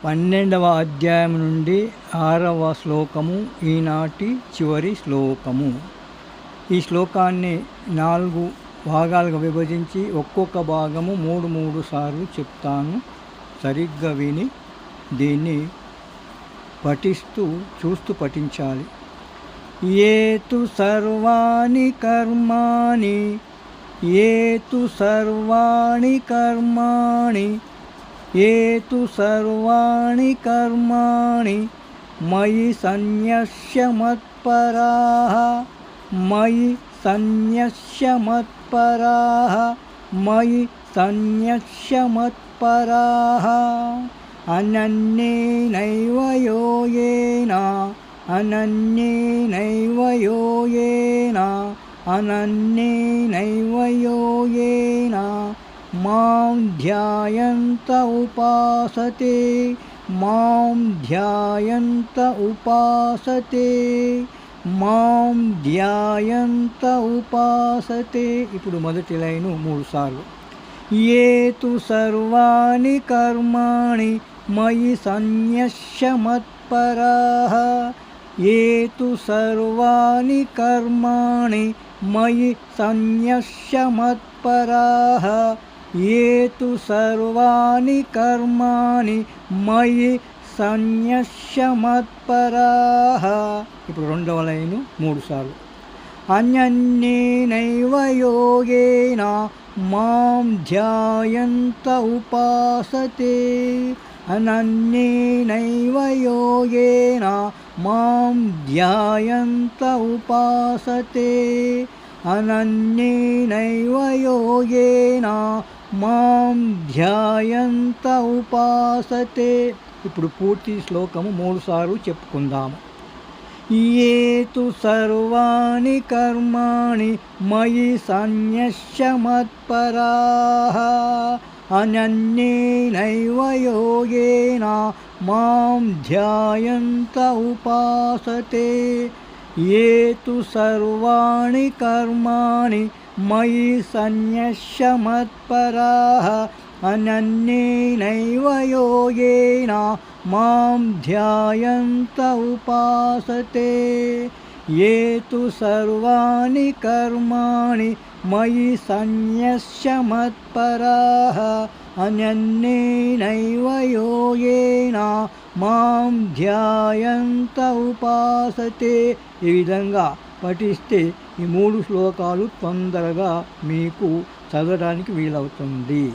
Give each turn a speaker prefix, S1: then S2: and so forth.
S1: 12వ అధ్యాయం నుండి 6వ శ్లోకము ఈనాటి చివరి శ్లోకము. ఈ శ్లోకాన్ని 4 భాగాలుగా విభజించి ఒక్కొక్క భాగము 3 సార్లు చెప్తాను. సరిగ్గా విని దీన్ని పఠిస్తూ చూస్తూ పఠించాలి. ఏతు సర్వాణి కర్మాణి ఏతు సర్వాణి కర్మాణి ఏతు సర్వాణి కర్మాణి మయి సన్యస్య మత్పరాః మయి సన్యస్య మత్పరాః మయి సన్యస్య మత్పరాః అనన్యేనైవ యోగేన అనన్యేనైవ యోగేన అనన్యేనైవ యోగేన మాం ధ్యాయంత ఉపాసతే మాం ధ్యాయంత ఉపాసతే మాం ధ్యాయంత ఉపాసతే. ఇప్పుడు మొదటి లైను 3 సార్లు. ఏతు సర్వాణి కర్మాణి మయి సన్యస్య మత్పరాః ఏతు సర్వాణి కర్మాణి మయి సన్యస్య మత్పరాః ఏతు సర్వాణి కర్మాణి మయి సన్యస్య మత్పరాః. ఇప్పుడు రెండవ లైను 3 సార్లు. అనన్యేనైవ యోగేన మాం ధ్యాయంత ఉపాసతే అనన్యేనైవ యోగేన మాం ధ్యాయంత ఉపాసతే అనన్యేనైవ యోగేన మాం ధ్యాయంత ఉపాసతే. ఇప్పుడు పూర్తి శ్లోకము 3 సార్లు చెప్పుకుందాము. ఏతు సర్వాణి కర్మాణి మయి సన్యస్య మత్పరాః అనన్యేనైవ యోగేన మాం ధ్యాయంత ఉపాసతే ఏతు సర్వాణి కర్మాణి మయి సన్యస్య మత్పరాః అనన్యేనైవ యోగేన మాం ధ్యాయంత ఉపాసతే ఏతు సర్వాణి కర్మాణి మయి సన్యస్య మత్పరాః అనన్యేనైవ యోగేన మాం ధ్యాయంత ఉపాసతే. ఈ విధంగా పఠిస్తే ఈ 3 శ్లోకాలు తొందరగా మీకు చదవడానికి వీలవుతుంది.